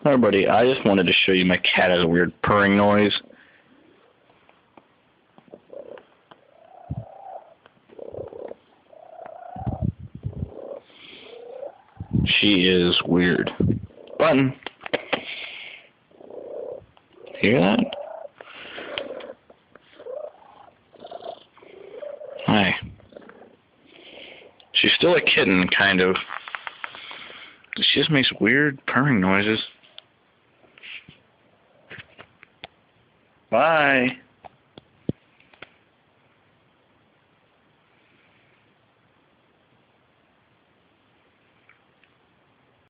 Hi everybody, I just wanted to show you my cat has a weird purring noise. She is weird. Button. Hear that? Hi. She's still a kitten, kind of. She just makes weird purring noises. Bye.